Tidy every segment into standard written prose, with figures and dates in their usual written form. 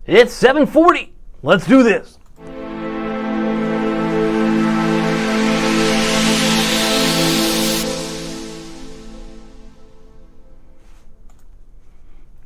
It's 7:40. Let's do this.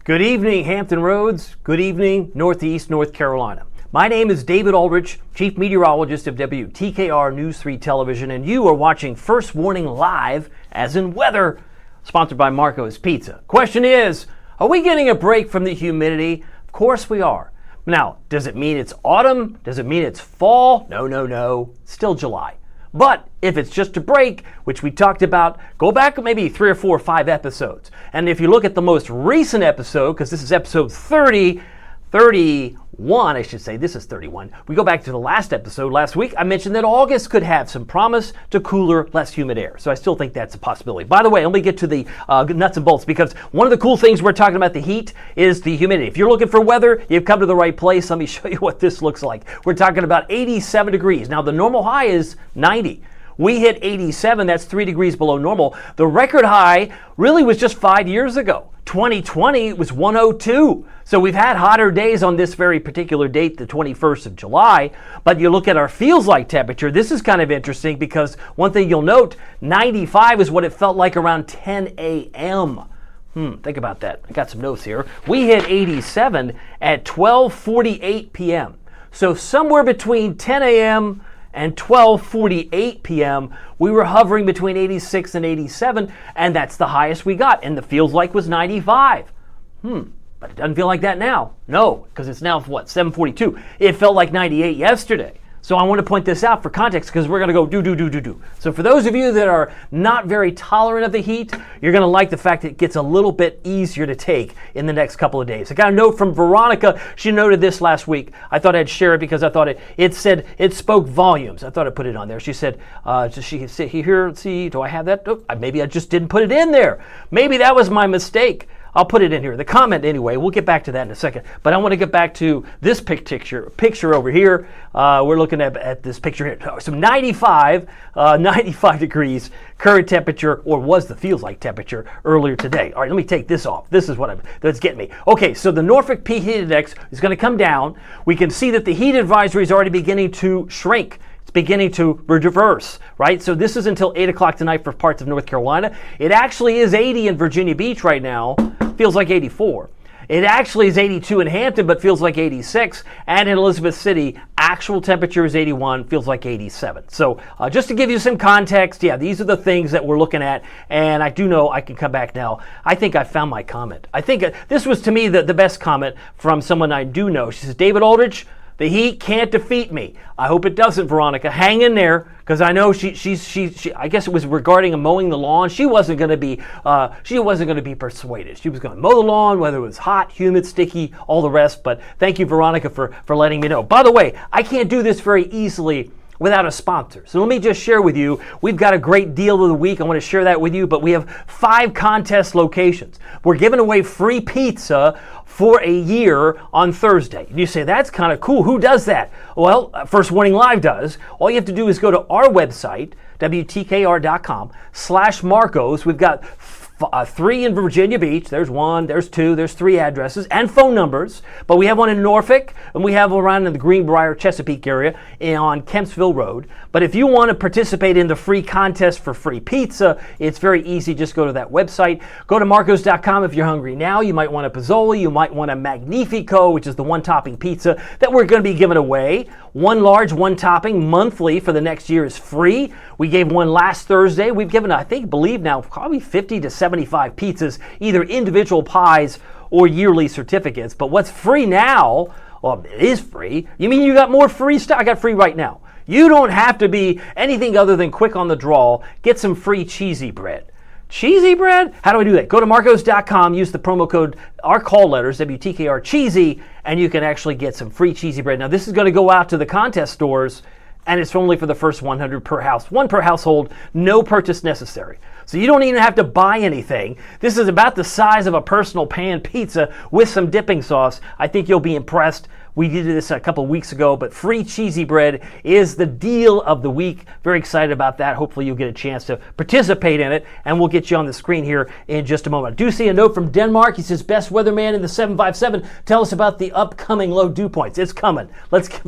Good evening, Hampton Roads. Good evening, Northeast North Carolina. My name is David Aldrich, Chief Meteorologist of WTKR News 3 Television, and you are watching First Warning Live, as in weather, sponsored by Marco's Pizza. Question is, are we getting a break from the humidity? Of course we are. Now, does it mean it's autumn? Does it mean it's fall? No. Still July. But if it's just a break, which we talked about, go back maybe 3 or 4 or 5 episodes. And if you look at the most recent episode, because this is episode 31, I should say, this is 31. We go back to the last episode last week. I mentioned that August could have some promise to cooler, less humid air. So I still think that's a possibility. By the way, let me get to the nuts and bolts, because one of the cool things we're talking about the heat is the humidity. If you're looking for weather, you've come to the right place. Let me show you what this looks like. We're talking about 87 degrees. Now, the normal high is 90. We hit 87, that's 3 degrees below normal. The record high really was just 5 years ago. 2020 was 102. So we've had hotter days on this very particular date, the 21st of July. But you look at our feels like temperature, this is kind of interesting because one thing you'll note, 95 is what it felt like around 10 a.m. Think about that. I got some notes here. We hit 87 at 12:48 p.m. So somewhere between 10 a.m. and 12:48 p.m., we were hovering between 86 and 87, and that's the highest we got, and the feels like was 95. But it doesn't feel like that now. No, because it's now, 7:42. It felt like 98 yesterday. So I want to point this out for context, because we're going to go do. So for those of you that are not very tolerant of the heat, you're going to like the fact that it gets a little bit easier to take in the next couple of days. I got a note from Veronica. She noted this last week. I thought I'd share it because I thought it said it spoke volumes. I thought I'd put it on there. She said, she said, here, see, do I have that? Oh, maybe I just didn't put it in there. Maybe that was my mistake. I'll put it in here. The comment anyway. We'll get back to that in a second. But I want to get back to this picture over here. We're looking at this picture here. So 95 degrees current temperature, or was the feels like temperature earlier today. All right, let me take this off. This is that's getting me. Okay, so the Norfolk P heat index is going to come down. We can see that the heat advisory is already beginning to shrink. Beginning to reverse, right? So this is until 8 o'clock tonight for parts of North Carolina. It actually is 80 in Virginia Beach right now. Feels like 84. It actually is 82 in Hampton, but feels like 86. And in Elizabeth City, actual temperature is 81, feels like 87. So just to give you some context, yeah, these are the things that we're looking at. And I do know I can come back now. I think I found my comment. I think this was, to me, the best comment from someone I do know. She says, David Aldrich, the heat can't defeat me. I hope it doesn't, Veronica. Hang in there, because I know she I guess it was regarding mowing the lawn. She wasn't going to be persuaded. She was going to mow the lawn, whether it was hot, humid, sticky, all the rest. But thank you, Veronica, for letting me know. By the way, I can't do this very easily without a sponsor. So let me just share with you, we've got a great deal of the week. I want to share that with you, but we have 5 contest locations. We're giving away free pizza for a year on Thursday. And you say, that's kind of cool. Who does that? Well, First Warning Live does. All you have to do is go to our website, WTKR.com/Marcos. We've got 3 in Virginia Beach. There's 1, there's 2, there's 3 addresses and phone numbers. But we have one in Norfolk, and we have around in the Greenbrier, Chesapeake area on Kempsville Road. But if you want to participate in the free contest for free pizza, it's very easy. Just go to that website. Go to Marcos.com if you're hungry now. You might want a Pozzoli. You might want a Magnifico, which is the 1-topping pizza that we're going to be giving away. 1 large, 1 topping monthly for the next year is free. We gave one last Thursday. We've given, believe now, probably 50 to 75 pizzas, either individual pies or yearly certificates. But what's free now, well, it is free. You mean you got more free stuff? I got free right now. You don't have to be anything other than quick on the draw. Get some free cheesy bread. Cheesy bread? How do I do that? Go to Marcos.com, use the promo code, our call letters, WTKR Cheesy, and you can actually get some free cheesy bread. Now, this is going to go out to the contest stores, and it's only for the first 100 per house. 1 per household, no purchase necessary. So you don't even have to buy anything. This is about the size of a personal pan pizza with some dipping sauce. I think you'll be impressed We did this a couple weeks ago, but free cheesy bread is the deal of the week. Very excited about that. Hopefully you'll get a chance to participate in it, and we'll get you on the screen here in just a moment. I do see a note from Denmark. He says, best weatherman in the 757. Tell us about the upcoming low dew points. It's coming. Let's get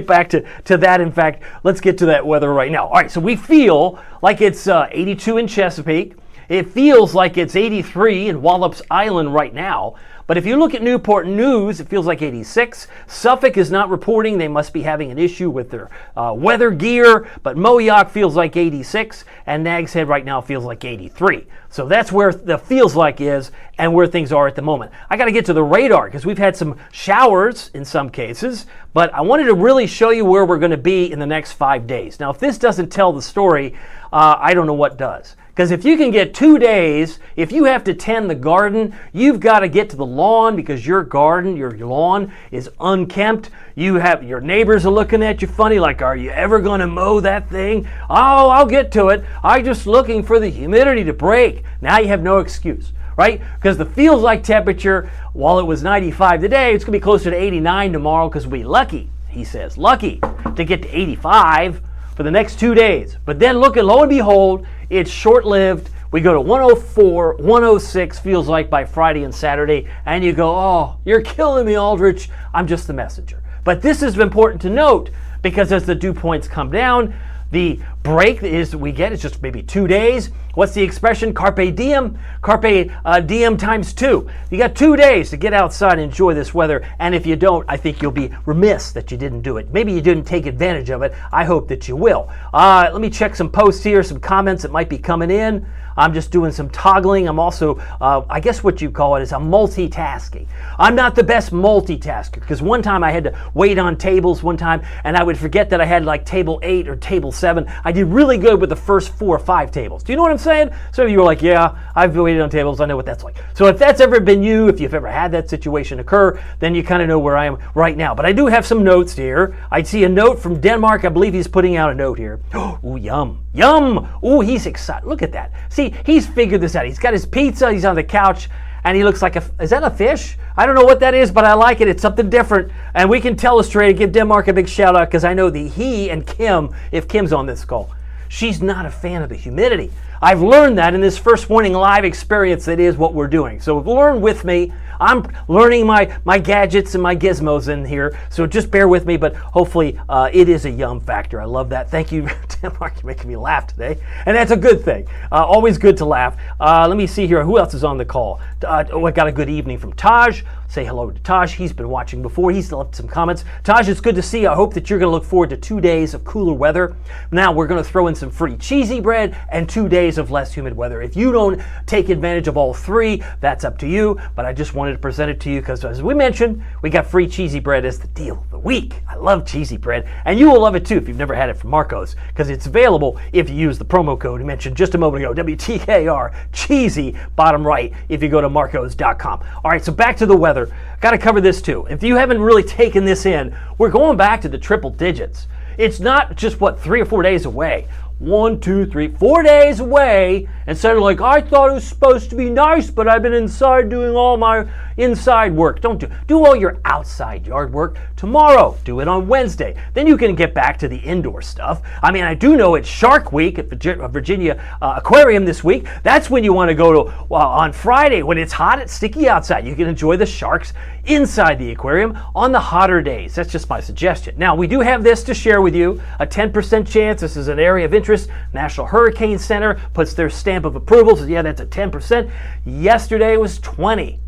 back to that. In fact, let's get to that weather right now. All right, so we feel like it's 82 in Chesapeake. It feels like it's 83 in Wallops Island right now. But if you look at Newport News, it feels like 86. Suffolk is not reporting. They must be having an issue with their weather gear. But Moyock feels like 86. And Nags Head right now feels like 83. So that's where the feels like is and where things are at the moment. I got to get to the radar because we've had some showers in some cases. But I wanted to really show you where we're going to be in the next 5 days. Now, if this doesn't tell the story, I don't know what does. Because if you can get 2 days, if you have to tend the garden, you've got to get to the lawn because your garden, your lawn is unkempt. Your neighbors are looking at you funny like, are you ever going to mow that thing? Oh, I'll get to it. I'm just looking for the humidity to break. Now you have no excuse, right? Because the feels like temperature, while it was 95 today, it's going to be closer to 89 tomorrow because we'll be lucky, he says, lucky to get to 85 for the next 2 days. But then lo and behold, it's short-lived. We go to 104, 106, feels like by Friday and Saturday, and you go, oh, you're killing me, Aldrich. I'm just the messenger. But this is important to note because as the dew points come down, the break we get is just maybe 2 days. What's the expression? Carpe diem. Carpe diem times 2. You got 2 days to get outside and enjoy this weather. And if you don't, I think you'll be remiss that you didn't do it. Maybe you didn't take advantage of it. I hope that you will. Let me check some posts here, some comments that might be coming in. I'm just doing some toggling. I'm also, I guess what you call it is I'm multitasking. I'm not the best multitasker because one time I had to wait on tables one time and I would forget that I had like table 8 or table 7. I did really good with the first 4 or 5 tables. Do you know what I'm saying? Some of you are like, yeah, I've waited on tables. I know what that's like. So if that's ever been you, if you've ever had that situation occur, then you kind of know where I am right now. But I do have some notes here. I see a note from Denmark. I believe he's putting out a note here. Ooh, yum, yum. Ooh, he's excited. Look at that. See, he's figured this out. He's got his pizza. He's on the couch. And he looks like is that a fish? I don't know what that is, but I like it. It's something different. And we can tell us straight, give Denmark a big shout out because I know he and Kim, if Kim's on this call, she's not a fan of the humidity. I've learned that in this First Warning Live experience that is what we're doing. So learn with me. I'm learning my gadgets and my gizmos in here, so just bear with me, but hopefully it is a yum factor. I love that. Thank you, Denmark. You're making me laugh today, and that's a good thing. Always good to laugh. Let me see here. Who else is on the call? I got a good evening from Taj. Say hello to Taj. He's been watching before. He's left some comments. Taj, it's good to see you. I hope that you're going to look forward to 2 days of cooler weather. Now we're going to throw in some free cheesy bread and 2 days of less humid weather. If you don't take advantage of all 3, that's up to you, but I just wanted to present it to you because as we mentioned, we got free cheesy bread as the deal of the week. I love cheesy bread, and you will love it too if you've never had it from Marco's because it's available if you use the promo code we mentioned just a moment ago, WTKR, cheesy, bottom right, if you go to marcos.com. All right, so back to the weather. Got to cover this too. If you haven't really taken this in, we're going back to the triple digits. It's not just, 3 or 4 days away. 1, 2, 3, 4 days away, instead of like, I thought it was supposed to be nice, but I've been inside doing all my inside work. Don't do all your outside yard work tomorrow. Do it on Wednesday. Then you can get back to the indoor stuff. I mean, I do know it's Shark Week at Virginia Aquarium this week. That's when you want to go to on Friday when it's hot, it's sticky outside. You can enjoy the sharks inside the aquarium on the hotter days. That's just my suggestion. Now, we do have this to share with you, a 10% chance. This is an area of interest. National Hurricane Center puts their stamp of approval. So yeah, that's a 10%. Yesterday was 20.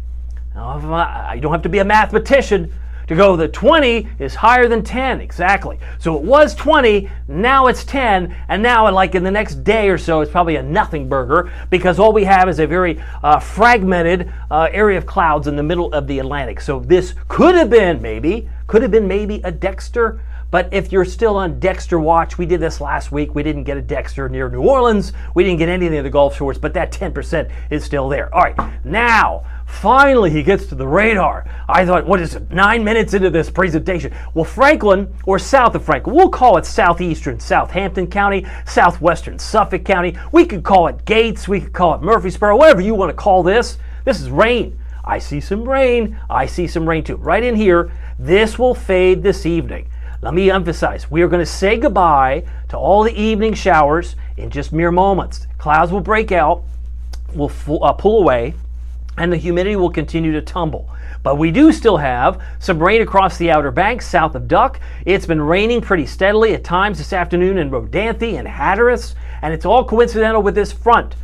Now, you don't have to be a mathematician to go that 20 is higher than 10, exactly. So it was 20, now it's 10, and now like in the next day or so, it's probably a nothing burger because all we have is a very fragmented area of clouds in the middle of the Atlantic. So this could have been maybe a Dexter. But if you're still on Dexter watch, we did this last week. We didn't get a Dexter near New Orleans. We didn't get anything in the Gulf Shores, but that 10% is still there. All right, now, finally he gets to the radar. I thought, what is it, 9 minutes into this presentation? Well, Franklin, or south of Franklin, we'll call it southeastern Southampton County, southwestern Suffolk County. We could call it Gates. We could call it Murfreesboro, whatever you want to call this. This is rain. I see some rain. I see some rain too. Right in here, this will fade this evening. Let me emphasize, we are going to say goodbye to all the evening showers in just mere moments. Clouds will break out, will pull away, and the humidity will continue to tumble. But we do still have some rain across the Outer Banks south of Duck. It's been raining pretty steadily at times this afternoon in Rodanthe and Hatteras, and it's all coincidental with this front.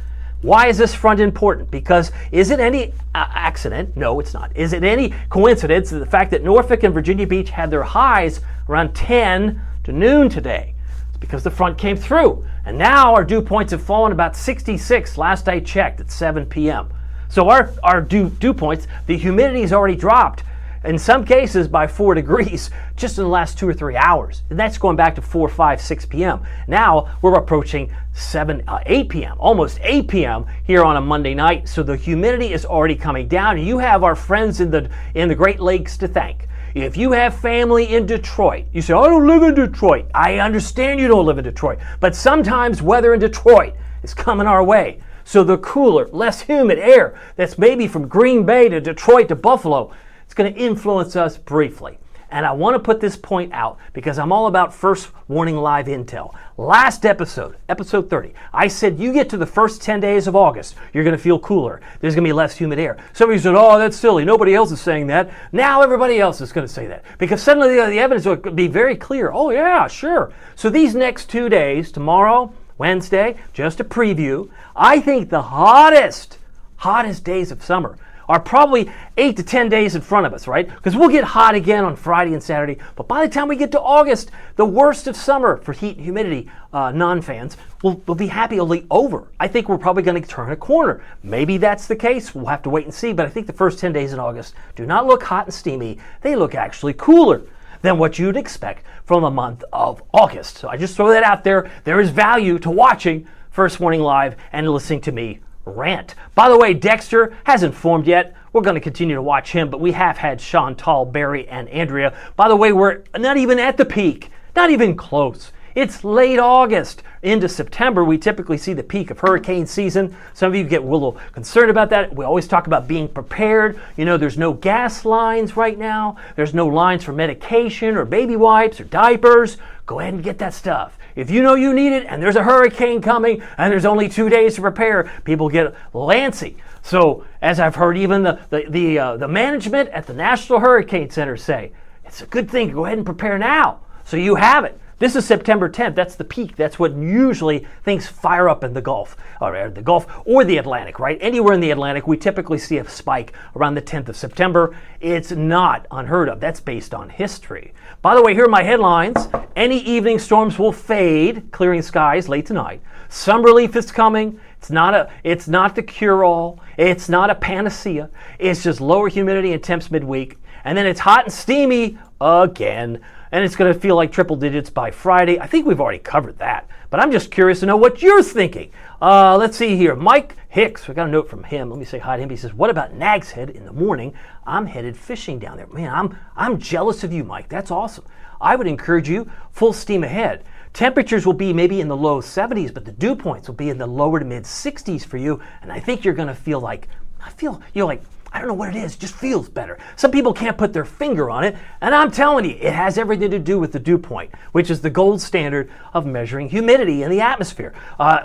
Why is this front important? Because is it any accident? No, it's not. Is it any coincidence that the fact that Norfolk and Virginia Beach had their highs around 10 to noon today? It's because the front came through. And now our dew points have fallen about 66 last I checked at 7 p.m. So our dew points, the humidity has already dropped, in some cases by 4 degrees, just in the last 2 or 3 hours. And that's going back to 4, 5, 6 p.m. Now we're approaching 8 p.m., almost 8 p.m. here on a Monday night. So the humidity is already coming down, and you have our friends in the Great Lakes to thank. If you have family in Detroit, you say, I don't live in Detroit. I understand you don't live in Detroit, but sometimes weather in Detroit is coming our way. So the cooler, less humid air that's maybe from Green Bay to Detroit to Buffalo, it's going to influence us briefly. And I want to put this point out because I'm all about first warning live intel. Last episode, episode 30, I said you get to the first 10 days of August, you're going to feel cooler. There's going to be less humid air. Somebody said, oh, that's silly. Nobody else is saying that. Now everybody else is going to say that because suddenly the evidence will be very clear. Oh, yeah, sure. So these next 2 days, tomorrow, Wednesday, just a preview, I think the hottest days of summer are probably 8 to 10 days in front of us, right? Because we'll get hot again on Friday and Saturday. But by the time we get to August, the worst of summer for heat and humidity non-fans will be happily over. I think we're probably going to turn a corner. Maybe that's the case. We'll have to wait and see. But I think the first 10 days in August do not look hot and steamy. They look actually cooler than what you'd expect from the month of August. So I just throw that out there. There is value to watching First Warning Live and listening to me rant. By the way, Dexter hasn't formed yet. We're going to continue to watch him, but we have had Chantal, Barry, and Andrea. By the way, we're not even at the peak, not even close. It's late August into September. We typically see the peak of hurricane season. Some of you get a little concerned about that. We always talk about being prepared. You know, there's no gas lines right now. There's no lines for medication or baby wipes or diapers. Go ahead and get that stuff. If you know you need it and there's a hurricane coming and there's only 2 days to prepare, people get antsy. So as I've heard even the management at the National Hurricane Center say, it's a good thing to go ahead and prepare now so you have it. This is September 10th. That's the peak. That's what usually things fire up in the Gulf or the Atlantic, right? Anywhere in the Atlantic, we typically see a spike around the 10th of September. It's not unheard of. That's based on history. By the way, here are my headlines. Any evening storms will fade, clearing skies late tonight. Some relief is coming. It's not the cure-all. It's not a panacea. It's just lower humidity and temps midweek. And then it's hot and steamy again. And it's going to feel like triple digits by Friday. I think we've already covered that. But I'm just curious to know what you're thinking. Let's see here. Mike Hicks, we got a note from him. Let me say hi to him. He says, what about Nag's Head in the morning? I'm headed fishing down there. Man, I'm jealous of you, Mike. That's awesome. I would encourage you full steam ahead. Temperatures will be maybe in the low 70s, but the dew points will be in the lower to mid 60s for you. And I think you're going to feel like, I don't know what it is, it just feels better. Some people can't put their finger on it, and I'm telling you, it has everything to do with the dew point, which is the gold standard of measuring humidity in the atmosphere.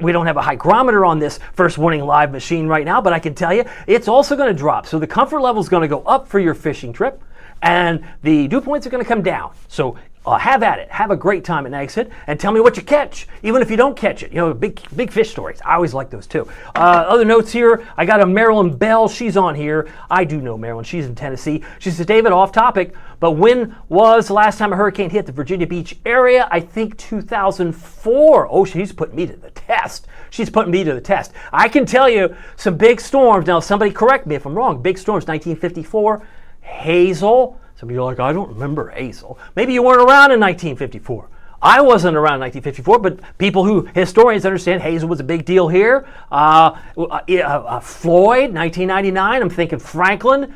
We don't have a hygrometer on this First Warning Live machine right now, but I can tell you, it's also going to drop. So the comfort level is going to go up for your fishing trip, and the dew points are going to come down. So have at it. Have a great time at Nag's Head and tell me what you catch, even if you don't catch it. You know, big fish stories. I always like those too. Other notes here. I got a Marilyn Bell. She's on here. I do know Marilyn. She's in Tennessee. She says, David, off topic, but when was the last time a hurricane hit the Virginia Beach area? I think 2004. Oh, she's putting me to the test. She's putting me to the test. I can tell you some big storms. Now, somebody correct me if I'm wrong. Big storms, 1954. Hazel. Some of you are like, I don't remember Hazel. Maybe you weren't around in 1954. I wasn't around in 1954, but historians understand Hazel was a big deal here. Floyd, 1999, I'm thinking Franklin.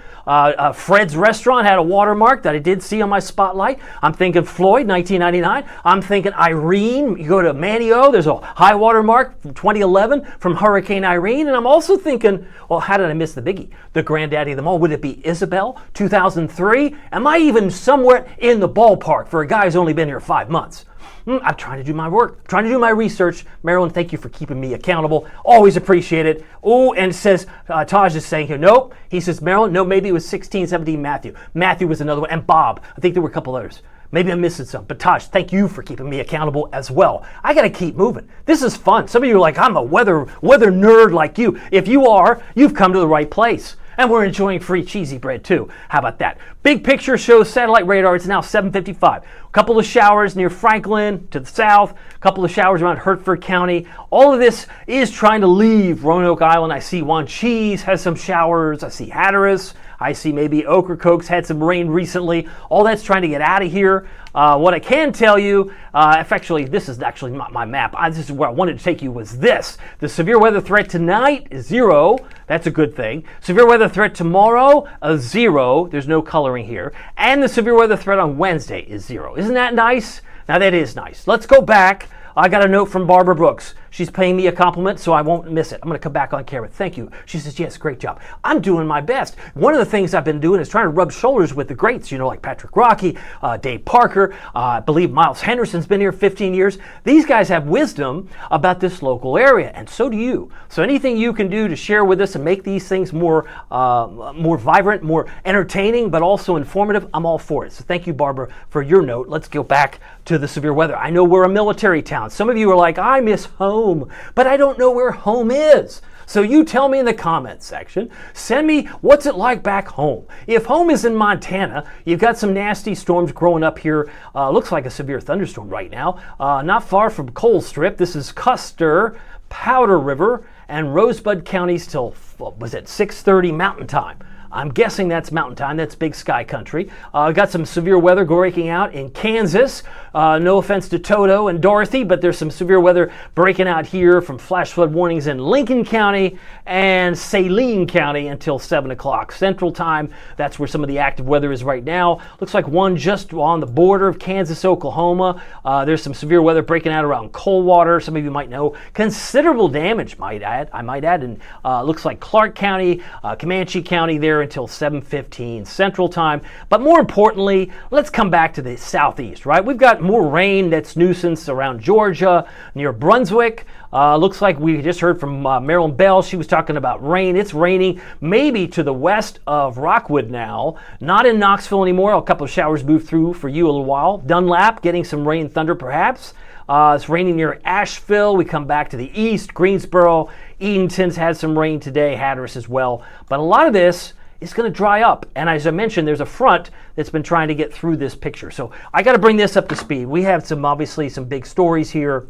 Fred's Restaurant had a watermark that I did see on my spotlight. I'm thinking Floyd, 1999. I'm thinking Irene. You go to Manio, there's a high water mark from 2011 from Hurricane Irene. And I'm also thinking, well, how did I miss the biggie? The granddaddy of them all. Would it be Isabel, 2003? Am I even somewhere in the ballpark for a guy who's only been here 5 months? I'm trying to do my work, trying to do my research. Marilyn, thank you for keeping me accountable. Always appreciate it. Oh, and it says, Taj is saying here, nope. He says, Marilyn, no, maybe it was 16, 17 Matthew. Matthew was another one. And Bob, I think there were a couple others. Maybe I'm missing some. But Taj, thank you for keeping me accountable as well. I got to keep moving. This is fun. Some of you are like, I'm a weather nerd like you. If you are, you've come to the right place. And we're enjoying free cheesy bread too. How about that? Big picture shows satellite radar. It's now 7:55. A couple of showers near Franklin to the south. A couple of showers around Hertford County. All of this is trying to leave Roanoke Island. I see Wanchese has some showers. I see Hatteras. I see maybe Ocracoke's had some rain recently. All that's trying to get out of here. What I can tell you, this is actually not my map. This is where I wanted to take you was this. The severe weather threat tonight is 0. That's a good thing. Severe weather threat tomorrow, a 0. There's no coloring here. And the severe weather threat on Wednesday is 0. Isn't that nice? Now that is nice. Let's go back. I got a note from Barbara Brooks. She's paying me a compliment, so I won't miss it. I'm going to come back on camera. Thank you. She says, yes, great job. I'm doing my best. One of the things I've been doing is trying to rub shoulders with the greats, like Patrick Rocky, Dave Parker. I believe Miles Henderson's been here 15 years. These guys have wisdom about this local area, and so do you. So anything you can do to share with us and make these things more vibrant, more entertaining, but also informative, I'm all for it. So thank you, Barbara, for your note. Let's go back to the severe weather. I know we're a military town. Some of you are like, I miss home, but I don't know where home is. So you tell me in the comments section. Send me what's it like back home. If home is in Montana, you've got some nasty storms growing up here. Looks like a severe thunderstorm right now. Not far from Coal Strip. This is Custer, Powder River, and Rosebud counties till, 6:30 Mountain Time. I'm guessing that's Mountain Time. That's Big Sky Country. Got some severe weather breaking out in Kansas. No offense to Toto and Dorothy, but there's some severe weather breaking out here from flash flood warnings in Lincoln County and Saline County until 7 o'clock Central Time. That's where some of the active weather is right now. Looks like one just on the border of Kansas, Oklahoma. There's some severe weather breaking out around Coldwater. Some of you might know. Considerable damage, I might add. And looks like Clark County, Comanche County there until 7:15 Central Time. But more importantly, let's come back to the southeast, right? We've got more rain that's nuisance around Georgia, near Brunswick. Looks like we just heard from Marilyn Bell. She was talking about rain. It's raining maybe to the west of Rockwood now. Not in Knoxville anymore. A couple of showers moved through for you a little while. Dunlap getting some rain and thunder perhaps. It's raining near Asheville. We come back to the east. Greensboro, Edenton's had some rain today. Hatteras as well. But a lot of this is going to dry up. And as I mentioned, there's a front that's been trying to get through this picture. So I got to bring this up to speed. We have obviously some big stories here.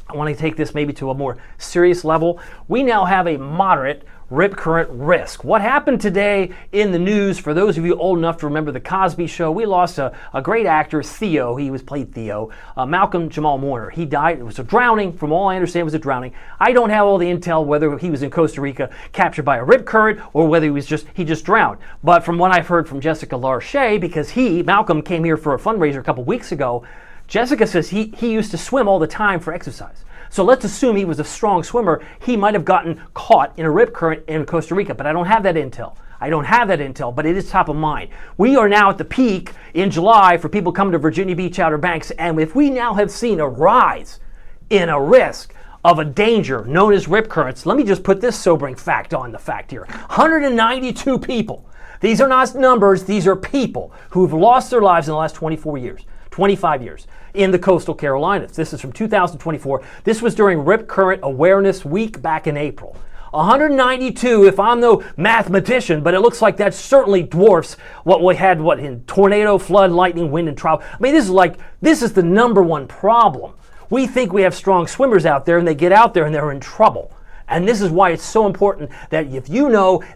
I want to take this maybe to a more serious level. We now have a moderate rip current risk. What happened today in the news, for those of you old enough to remember the Cosby Show, we lost a great actor, Theo. He played Theo. Malcolm Jamal Warner. He died. It was a drowning. From all I understand, it was a drowning. I don't have all the intel whether he was in Costa Rica captured by a rip current or whether he just drowned. But from what I've heard from Jessica Larche, because Malcolm came here for a fundraiser a couple weeks ago, Jessica says he used to swim all the time for exercise. So let's assume he was a strong swimmer. He might have gotten caught in a rip current in Costa Rica, but I don't have that intel. But it is top of mind. We are now at the peak in July for people coming to Virginia Beach, Outer Banks, and if we now have seen a rise in a risk of a danger known as rip currents, let me just put this sobering fact on the fact here. 192 people. These are not numbers, these are people who've lost their lives in the last 25 years in the coastal Carolinas. This is from 2024. This was during Rip Current Awareness Week back in April. 192, if I'm no mathematician, but it looks like that certainly dwarfs what we had in tornado, flood, lightning, wind, and drought. I mean, this is the number one problem. We think we have strong swimmers out there, and they get out there and they're in trouble. And this is why it's so important that if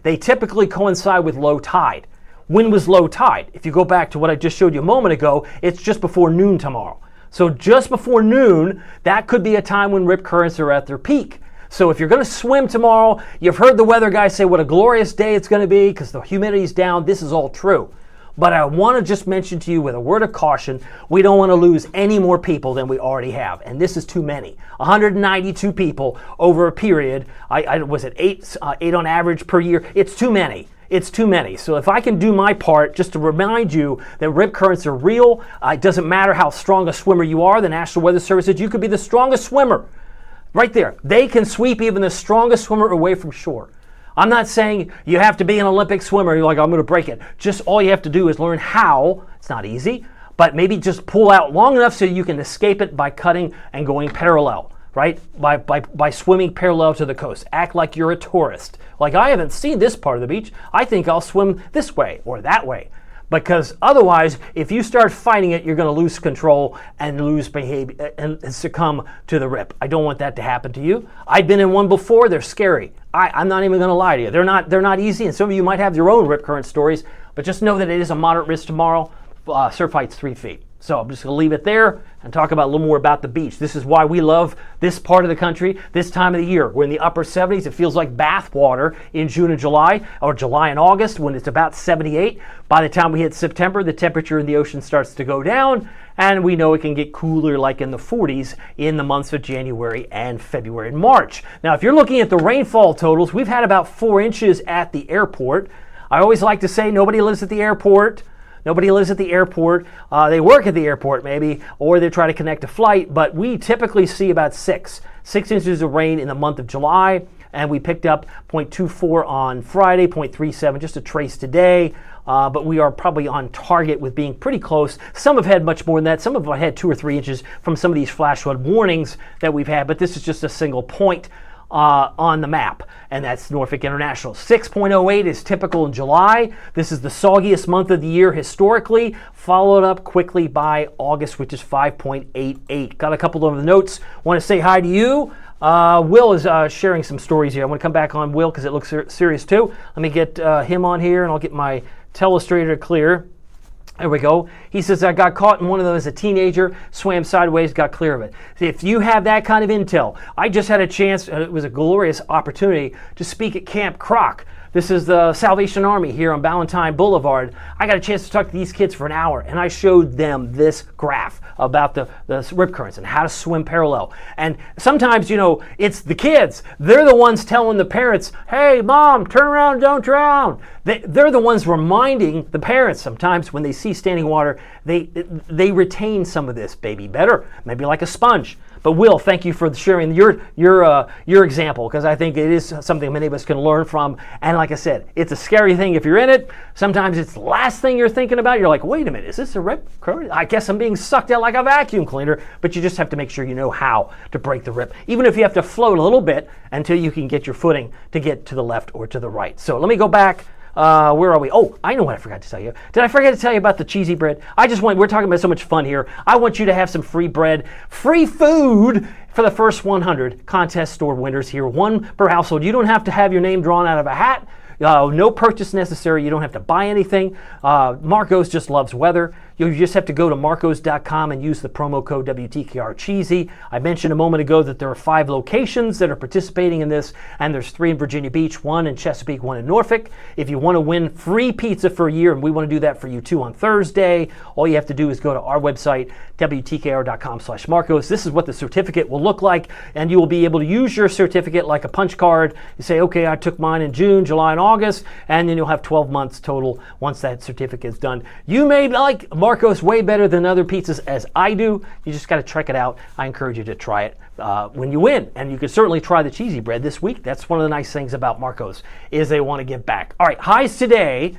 they typically coincide with low tide. When was low tide? If you go back to what I just showed you a moment ago, it's just before noon tomorrow. So just before noon, that could be a time when rip currents are at their peak. So if you're going to swim tomorrow, you've heard the weather guys say what a glorious day it's going to be because the humidity's down. This is all true. But I want to just mention to you with a word of caution, we don't want to lose any more people than we already have. And this is too many. 192 people over a period. Was it eight on average per year? It's too many. It's too many. So if I can do my part just to remind you that rip currents are real, it doesn't matter how strong a swimmer you are. The National Weather Service says you could be the strongest swimmer. Right there. They can sweep even the strongest swimmer away from shore. I'm not saying you have to be an Olympic swimmer. You're like, I'm going to break it. Just all you have to do is learn how. It's not easy, but maybe just pull out long enough so you can escape it by cutting and going parallel, right? By swimming parallel to the coast. Act like you're a tourist. Like, I haven't seen this part of the beach. I think I'll swim this way or that way. Because otherwise, if you start fighting it, you're going to lose control and lose behavior and succumb to the rip. I don't want that to happen to you. I've been in one before. They're scary. I'm not even going to lie to you. They're not easy, and some of you might have your own rip current stories, but just know that it is a moderate risk tomorrow. Surf height's 3 feet. So I'm just going to leave it there and talk about a little more about the beach. This is why we love this part of the country this time of the year. We're in the upper 70s. It feels like bath water in June and July, or July and August when it's about 78. By the time we hit September, the temperature in the ocean starts to go down, and we know it can get cooler like in the 40s in the months of January and February and March. Now, if you're looking at the rainfall totals, we've had about 4 inches at the airport. I always like to say nobody lives at the airport. Nobody lives at the airport. They work at the airport maybe, or they try to connect a flight, but we typically see about 6 inches of rain in the month of July, and we picked up 0.24 on Friday, 0.37, just a trace today, but we are probably on target with being pretty close. Some have had much more than that. Some have had 2 or 3 inches from some of these flash flood warnings that we've had, but this is just a single point on the map, and that's Norfolk International. 6.08 is typical in July. This is the soggiest month of the year historically, followed up quickly by August, which is 5.88. Got a couple of notes. Want to say hi to you. Will is sharing some stories here. I want to come back on Will because it looks serious too. Let me get him on here, and I'll get my telestrator to clear. There we go. He says, I got caught in one of those as a teenager, swam sideways, got clear of it. If you have that kind of intel, I just had a chance, it was a glorious opportunity to speak at Camp Croc. This is the Salvation Army here on Ballantyne Boulevard. I got a chance to talk to these kids for an hour, and I showed them this graph about the rip currents and how to swim parallel. And sometimes, you know, it's the kids. They're the ones telling the parents, hey, Mom, turn around, don't drown. They're the ones reminding the parents sometimes when they see standing water, they retain some of this, baby, better, maybe like a sponge. But Will, thank you for sharing your example, because I think it is something many of us can learn from. And like I said, it's a scary thing if you're in it. Sometimes it's the last thing you're thinking about. You're like, wait a minute, is this a rip current? I guess I'm being sucked out like a vacuum cleaner. But you just have to make sure you know how to break the rip, even if you have to float a little bit until you can get your footing to get to the left or to the right. So let me go back. Where are we? Oh, I know what I forgot to tell you. Did I forget to tell you about the cheesy bread? We're talking about so much fun here. I want you to have some free bread, free food for the first 100 contest store winners here, 1 per household. You don't have to have your name drawn out of a hat. No purchase necessary. You don't have to buy anything. Marcos just loves weather. You just have to go to marcos.com and use the promo code WTKR Cheesy. I mentioned a moment ago that there are 5 locations that are participating in this, and there's 3 in Virginia Beach, 1 in Chesapeake, 1 in Norfolk. If you want to win free pizza for a year, and we want to do that for you too on Thursday, all you have to do is go to our website, WTKR.com/Marcos. This is what the certificate will look like, and you will be able to use your certificate like a punch card. You say, okay, I took mine in June, July, and August, and then you'll have 12 months total once that certificate is done. You may like Marcos way better than other pizzas as I do. You just got to check it out. I encourage you to try it when you win. And you can certainly try the cheesy bread this week. That's one of the nice things about Marcos is they want to give back. All right, highs today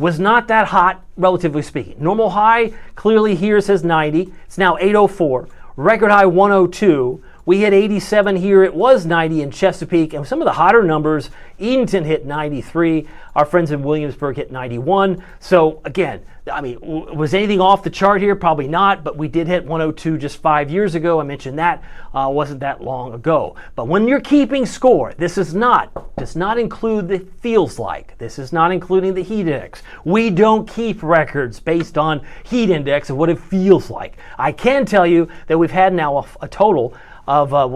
was not that hot, relatively speaking. Normal high clearly here says 90. It's now 804. Record high 102. we hit 87 here. It was 90 in Chesapeake, and some of the hotter numbers, Edenton hit 93. Our friends in Williamsburg hit 91. So again, I mean, was anything off the chart here? Probably not, but we did hit 102 just 5 years ago. I mentioned that wasn't that long ago. But when you're keeping score, this does not include the feels like. This is not including the heat index. We don't keep records based on heat index of what it feels like. I can tell you that we've had now a total of seven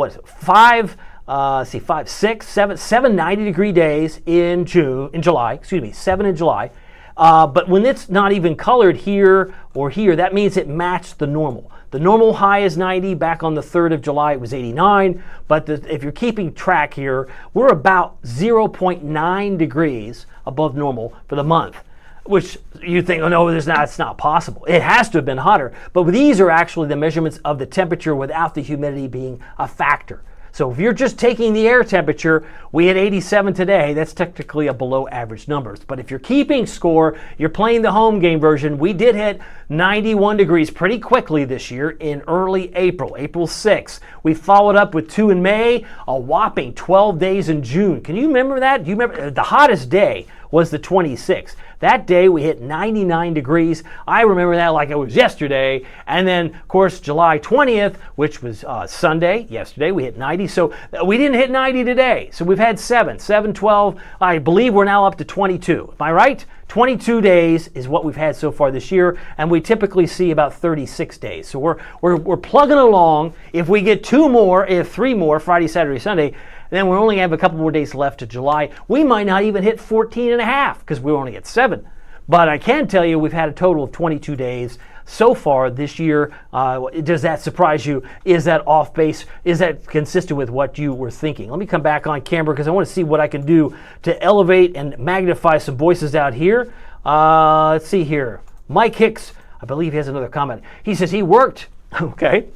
90-degree days in July. 7 in July. But when it's not even colored here or here, that means it matched the normal. The normal high is 90. Back on the 3rd of July, it was 89. But if you're keeping track here, we're about 0.9 degrees above normal for the month, which you think, oh no, it's not possible. It has to have been hotter. But these are actually the measurements of the temperature without the humidity being a factor. So if you're just taking the air temperature, we hit 87 today. That's technically a below average numbers. But if you're keeping score, you're playing the home game version. We did hit 91 degrees pretty quickly this year in early April 6th. We followed up with 2 in May, a whopping 12 days in June. Can you remember that? Do you remember the hottest day was the 26th. That day we hit 99 degrees. I remember that like it was yesterday. And then, of course, July 20th, which was Sunday, yesterday, we hit 90. So we didn't hit 90 today. So we've had 7, 12. I believe we're now up to 22. Am I right? 22 days is what we've had so far this year, and we typically see about 36 days. So we're plugging along. If we get 3 more, Friday, Saturday, Sunday, then we only have a couple more days left to July. We might not even hit 14 and a half because we only get 7. But I can tell you we've had a total of 22 days so far this year. Does that surprise you? Is that off base? Is that consistent with what you were thinking? Let me come back on camera because I want to see what I can do to elevate and magnify some voices out here. Let's see here. Mike Hicks, I believe he has another comment. He says he worked, okay.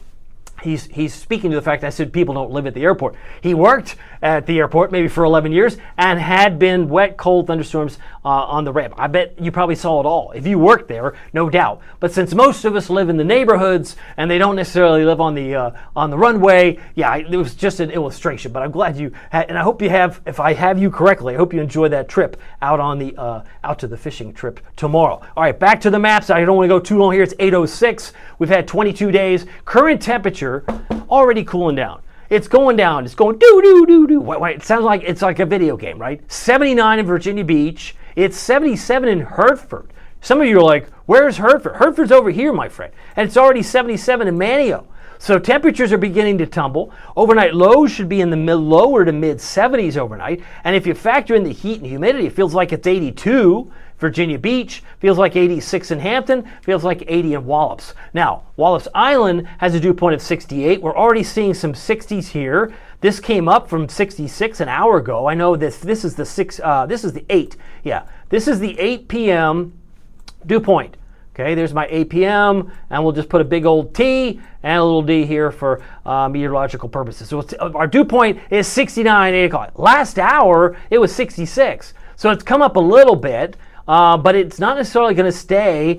He's speaking to the fact I said people don't live at the airport. He worked at the airport maybe for 11 years and had been wet, cold thunderstorms on the ramp. I bet you probably saw it all. If you worked there, no doubt. But since most of us live in the neighborhoods and they don't necessarily live on the runway, yeah, it was just an illustration. But I'm glad you had, and I hope you have. If I have you correctly, I hope you enjoy that trip out on the out to the fishing trip tomorrow. All right, back to the maps. I don't want to go too long here. It's 8:06. We've had 22 days. Current temperature already cooling down. It's going down. It's going do. Wait, it sounds like it's like a video game, right? 79 in Virginia Beach. It's 77 in Hertford. Some of you are like, where's Hertford? Hertford's over here, my friend. And it's already 77 in Manteo. So temperatures are beginning to tumble. Overnight lows should be in the lower to mid 70s overnight. And if you factor in the heat and humidity, it feels like it's 82. Virginia Beach, feels like 86 in Hampton, feels like 80 in Wallops. Now, Wallops Island has a dew point of 68. We're already seeing some 60s here. This came up from 66 an hour ago. I know this is the 8. Yeah, this is the 8 p.m. dew point. Okay, there's my 8 p.m. and we'll just put a big old T and a little D here for meteorological purposes. So our dew point is 69 at 8 o'clock. Last hour, it was 66. So it's come up a little bit. But it's not necessarily going to stay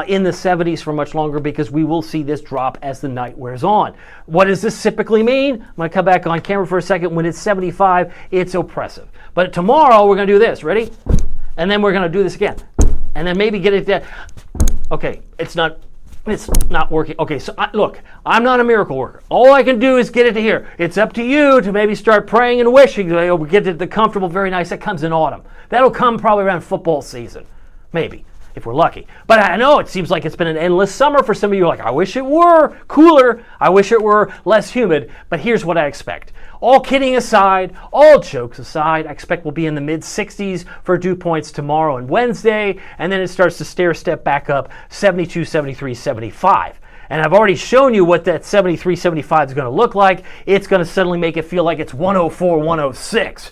in the 70s for much longer because we will see this drop as the night wears on. What does this typically mean? I'm going to come back on camera for a second. When it's 75, it's oppressive. But tomorrow we're going to do this. Ready? And then we're going to do this again. And then maybe get it there. Okay, it's not working. Okay, so look, I'm not a miracle worker. All I can do is get it to here. It's up to you to maybe start praying and wishing. We get it the comfortable, very nice. That comes in autumn. That'll come probably around football season, maybe, if we're lucky. But I know it seems like it's been an endless summer for some of you. Like, I wish it were cooler. I wish it were less humid. But here's what I expect. All kidding aside, all jokes aside, I expect we'll be in the mid-60s for dew points tomorrow and Wednesday, and then it starts to stair-step back up, 72, 73, 75. And I've already shown you what that 73, 75 is going to look like. It's going to suddenly make it feel like it's 104, 106.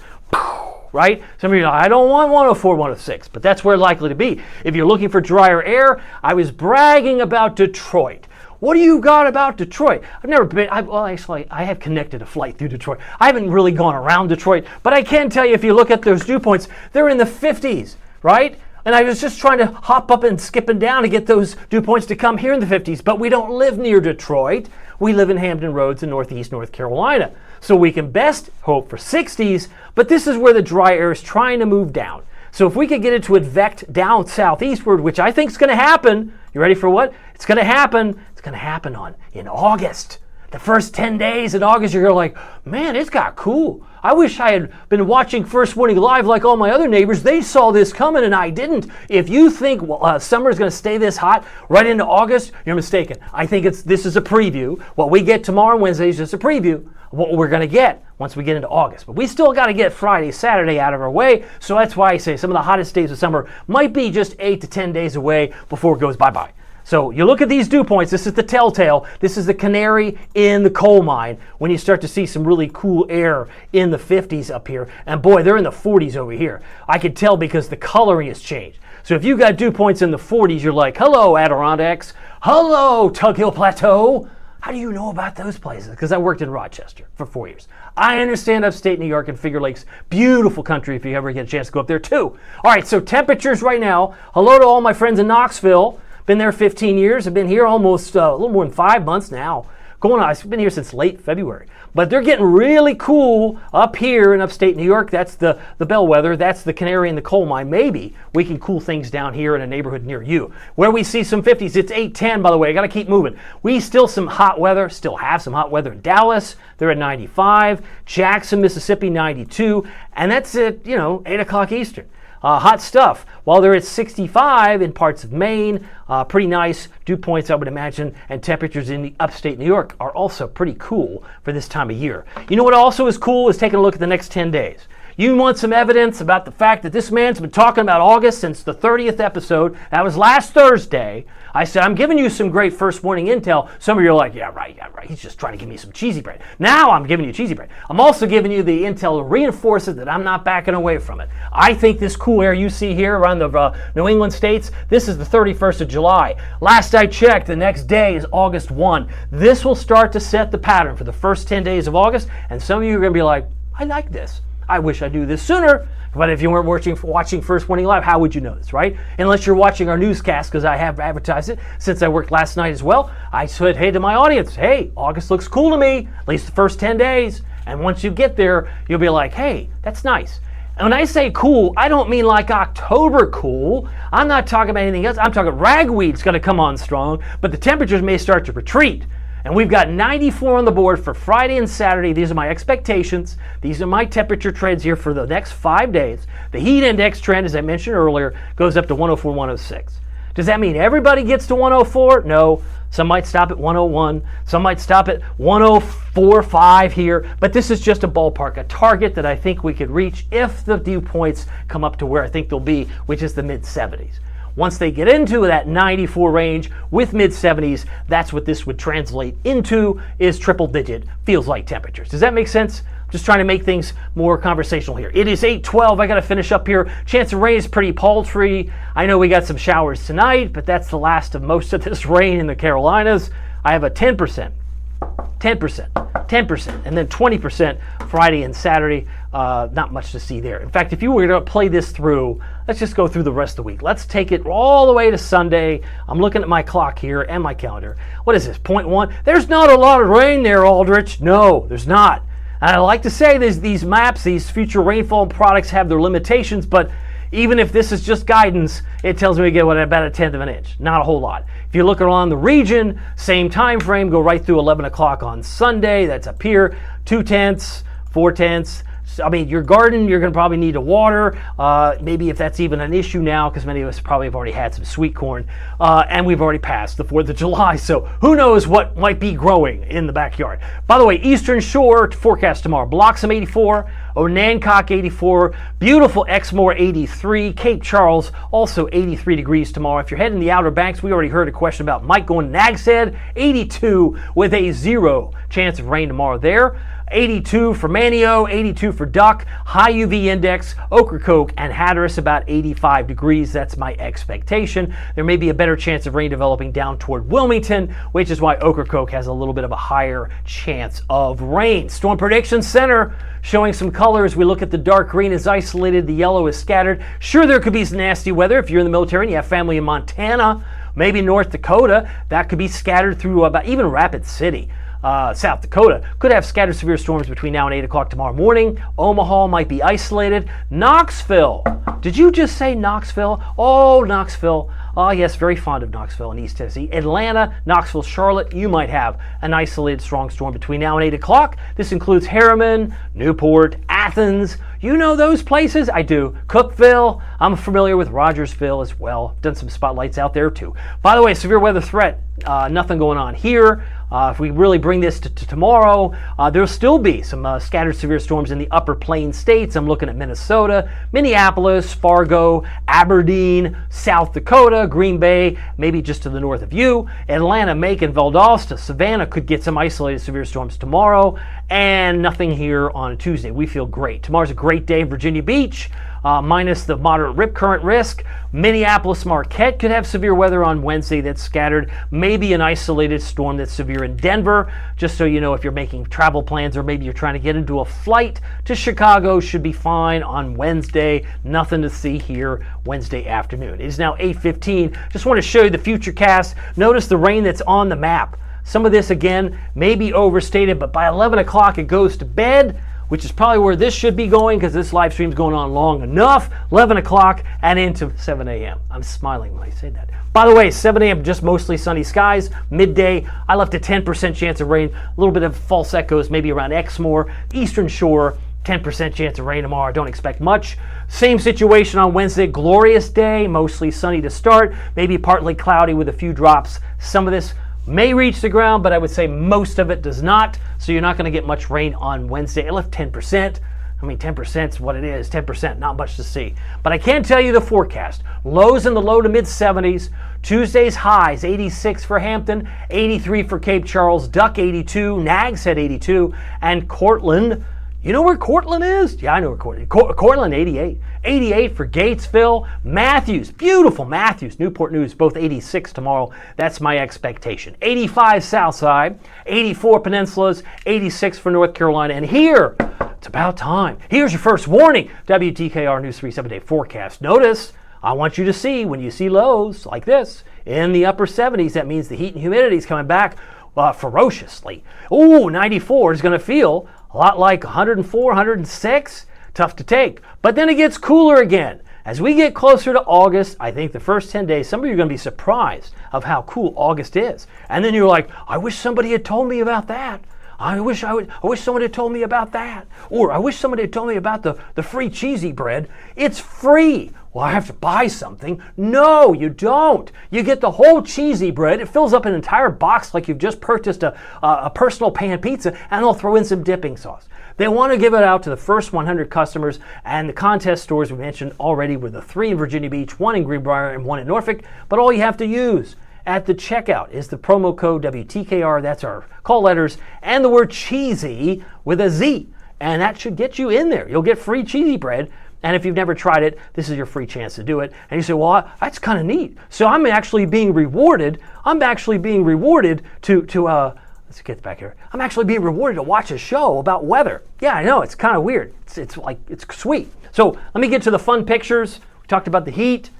Right? Some of you know, I don't want 104, 106, but that's where it's likely to be. If you're looking for drier air, I was bragging about Detroit. What do you got about Detroit? I've never been, actually, I have connected a flight through Detroit. I haven't really gone around Detroit, but I can tell you if you look at those dew points, they're in the 50s, right? And I was just trying to hop up and skipping down to get those dew points to come here in the 50s, but we don't live near Detroit. We live in Hampton Roads in Northeast North Carolina. So we can best hope for 60s, but this is where the dry air is trying to move down. So if we could get it to advect down southeastward, which I think is going to happen, you ready for what? It's going to happen. It's going to happen in August. The first 10 days in August, you're like, man, it's got cool. I wish I had been watching First Warning Live like all my other neighbors. They saw this coming and I didn't. If you think summer is going to stay this hot right into August, you're mistaken. I think this is a preview. What we get tomorrow, Wednesday, is just a preview of what we're going to get once we get into August. But we still got to get Friday, Saturday out of our way. So that's why I say some of the hottest days of summer might be just 8 to 10 days away before it goes bye-bye. So you look at these dew points, this is the telltale, this is the canary in the coal mine when you start to see some really cool air in the 50s up here. And boy, they're in the 40s over here. I can tell because the coloring has changed. So if you got dew points in the 40s, you're like, hello Adirondacks, hello Tug Hill Plateau. How do you know about those places? Because I worked in Rochester for 4 years. I understand upstate New York and Finger Lakes, beautiful country if you ever get a chance to go up there too. All right, so temperatures right now, hello to all my friends in Knoxville. Been there 15 years. I've been here almost a little more than 5 months now. I've been here since late February. But they're getting really cool up here in upstate New York. That's the bellwether. That's the canary in the coal mine. Maybe we can cool things down here in a neighborhood near you. Where we see some 50s, it's 8-10, by the way. I got to keep moving. We still have some hot weather in Dallas. They're at 95. Jackson, Mississippi, 92. And that's at, 8 o'clock Eastern. Hot stuff. While they're at 65 in parts of Maine, pretty nice dew points, I would imagine, and temperatures in the upstate New York are also pretty cool for this time of year. You know what also is cool is taking a look at the next 10 days. You want some evidence about the fact that this man's been talking about August since the 30th episode. That was last Thursday. I said, I'm giving you some great first warning intel. Some of you are like, yeah, right. He's just trying to give me some cheesy bread. Now I'm giving you cheesy bread. I'm also giving you the intel to reinforce it that I'm not backing away from it. I think this cool air you see here around the New England states, this is the 31st of July. Last I checked, the next day is August 1. This will start to set the pattern for the first 10 days of August. And some of you are going to be like, I like this. I wish I knew this sooner, but if you weren't watching First Warning Live, how would you know this, right? Unless you're watching our newscast, because I have advertised it since I worked last night as well. I said, hey, to my audience, hey, August looks cool to me, at least the first 10 days. And once you get there, you'll be like, hey, that's nice. And when I say cool, I don't mean like October cool. I'm not talking about anything else. I'm talking ragweed's going to come on strong, but the temperatures may start to retreat. And we've got 94 on the board for Friday and Saturday. These are my expectations. These are my temperature trends here for the next 5 days. The heat index trend, as I mentioned earlier, goes up to 104, 106. Does that mean everybody gets to 104? No. Some might stop at 101. Some might stop at 104.5 here. But this is just a ballpark, a target that I think we could reach if the dew points come up to where I think they'll be, which is the mid-70s. Once they get into that 94 range with mid-70s, that's what this would translate into, is triple-digit feels-like temperatures. Does that make sense? Just trying to make things more conversational here. It is 8:12. I got to finish up here. Chance of rain is pretty paltry. I know we got some showers tonight, but that's the last of most of this rain in the Carolinas. I have a 10%, and then 20% Friday and Saturday. Not much to see there. In fact, if you were to play this through, let's just go through the rest of the week. Let's take it all the way to Sunday. I'm looking at my clock here and my calendar. What is this, 0.1? There's not a lot of rain there, Aldrich. No, there's not. And I like to say these maps, these future rainfall products have their limitations, but even if this is just guidance, it tells me we get about 1/10 of an inch. Not a whole lot. If you look around the region, same time frame, go right through 11 o'clock on Sunday. That's up here. 2/10, 4/10. I mean, your garden, you're going to probably need to water. Maybe if that's even an issue now, because many of us probably have already had some sweet corn. And we've already passed the 4th of July. So who knows what might be growing in the backyard. By the way, Eastern Shore forecast tomorrow. Bloxham 84, Onancock 84, beautiful Exmoor 83, Cape Charles also 83 degrees tomorrow. If you're heading the Outer Banks, we already heard a question about Mike going to Nags Head, 82 with a 0 chance of rain tomorrow there. 82 for Manio, 82 for Duck, high UV index, Ocracoke, and Hatteras about 85 degrees. That's my expectation. There may be a better chance of rain developing down toward Wilmington, which is why Ocracoke has a little bit of a higher chance of rain. Storm Prediction Center showing some colors. We look at the dark green is isolated, the yellow is scattered. Sure, there could be some nasty weather if you're in the military and you have family in Montana, maybe North Dakota. That could be scattered through about even Rapid City. South Dakota could have scattered severe storms between now and 8 o'clock tomorrow morning. Omaha might be isolated. Knoxville. Did you just say Knoxville? Oh, Knoxville. Oh, yes, very fond of Knoxville in East Tennessee. Atlanta, Knoxville, Charlotte, you might have an isolated strong storm between now and 8 o'clock. This includes Harriman, Newport, Athens. You know those places? I do. Cookeville. I'm familiar with Rogersville as well. Done some spotlights out there too. By the way, severe weather threat, nothing going on here. If we really bring this to tomorrow, there'll still be some scattered severe storms in the upper plain states. I'm looking at Minnesota, Minneapolis, Fargo, Aberdeen, South Dakota, Green Bay, maybe just to the north of you. Atlanta, Macon, Valdosta, Savannah could get some isolated severe storms tomorrow, and nothing here on Tuesday. We feel great. Tomorrow's a great day in Virginia Beach. Minus the moderate rip current risk. Minneapolis, Marquette could have severe weather on Wednesday that's scattered. Maybe an isolated storm that's severe in Denver. Just so you know, if you're making travel plans or maybe you're trying to get into a flight to Chicago, should be fine on Wednesday. Nothing to see here Wednesday afternoon. It is now 8:15. Just want to show you the future cast. Notice the rain that's on the map. Some of this, again, may be overstated, but by 11 o'clock it goes to bed, which is probably where this should be going because this live stream is going on long enough. 11 o'clock and into 7 a.m. I'm smiling when I say that. By the way, 7 a.m. just mostly sunny skies. Midday, I left a 10% chance of rain. A little bit of false echoes maybe around Exmoor. Eastern Shore, 10% chance of rain tomorrow. I don't expect much. Same situation on Wednesday. Glorious day, mostly sunny to start. Maybe partly cloudy with a few drops. Some of this may reach the ground, but I would say most of it does not. So you're not going to get much rain on Wednesday. I left 10%. I mean, 10% is what it is. 10%, not much to see. But I can tell you the forecast. Lows in the low to mid 70s. Tuesday's highs, 86 for Hampton, 83 for Cape Charles, Duck 82, Nags Head 82, and Cortland. You know where Cortland is? Yeah, I know where Cortland is. Cortland, 88. 88 for Gatesville. Matthews, beautiful Matthews. Newport News, both 86 tomorrow. That's my expectation. 85 Southside, 84 Peninsulas, 86 for North Carolina. And here, it's about time. Here's your first warning. WTKR News 3 7-day forecast. Notice, I want you to see when you see lows like this in the upper 70s, that means the heat and humidity is coming back ferociously. Ooh, 94 is going to feel a lot like 104, 106. Tough to take. But then it gets cooler again. As we get closer to August, I think the first 10 days, some of you are going to be surprised of how cool August is. And then you're like, I wish somebody had told me about that. I wish someone had told me about that. Or I wish somebody had told me about the free cheesy bread. It's free. Well, I have to buy something. No, you don't. You get the whole cheesy bread. It fills up an entire box like you've just purchased a personal pan pizza, and they'll throw in some dipping sauce. They want to give it out to the first 100 customers, and the contest stores we mentioned already were the 3 in Virginia Beach, 1 in Greenbrier, and 1 in Norfolk. But all you have to use at the checkout is the promo code WTKR, that's our call letters, and the word cheesy with a Z. And that should get you in there. You'll get free cheesy bread. And if you've never tried it, this is your free chance to do it. And you say, well, that's kind of neat. So I'm actually being rewarded. Let's get back here. I'm actually being rewarded to watch a show about weather. Yeah, I know, it's kind of weird. It's sweet. So let me get to the fun pictures. We talked about the heat.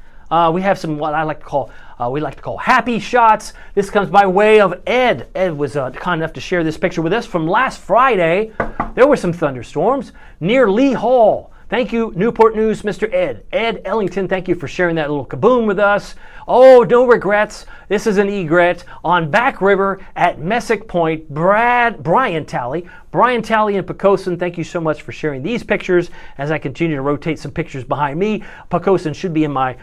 We have some what I like to call happy shots. This comes by way of Ed. Ed was kind enough to share this picture with us from last Friday. There were some thunderstorms near Lee Hall. Thank you, Newport News, Mr. Ed. Ed Ellington, thank you for sharing that little kaboom with us. Oh, no regrets. This is an egret on Back River at Messick Point. Brian Talley and Pocosin, thank you so much for sharing these pictures. As I continue to rotate some pictures behind me, Pocosin should be in my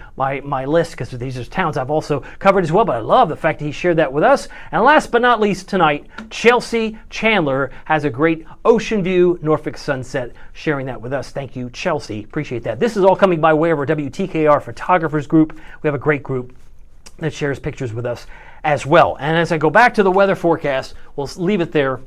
list because these are towns I've also covered as well, but I love the fact that he shared that with us. And last but not least tonight, Chelsea Chandler has a great ocean view, Norfolk sunset, sharing that with us. Thank you, Chelsea. Appreciate that. This is all coming by way of our WTKR photographers group. We have a great group that shares pictures with us as well. And as I go back to the weather forecast, we'll leave it there.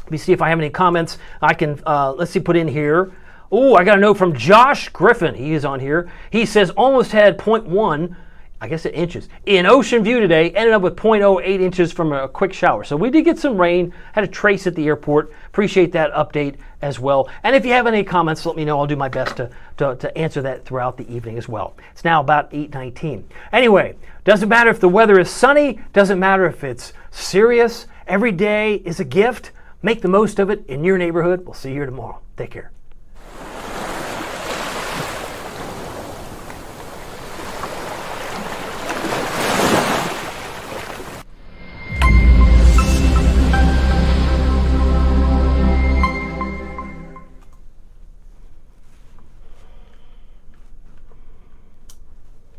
Let me see if I have any comments. I can, let's see, put in here. Oh, I got a note from Josh Griffin. He is on here. He says almost had 0.1, I guess inches, in Ocean View today. Ended up with 0.08 inches from a quick shower. So we did get some rain. Had a trace at the airport. Appreciate that update as well. And if you have any comments, let me know. I'll do my best to answer that throughout the evening as well. It's now about 8:19. Anyway, doesn't matter if the weather is sunny. Doesn't matter if it's serious. Every day is a gift. Make the most of it in your neighborhood. We'll see you here tomorrow. Take care.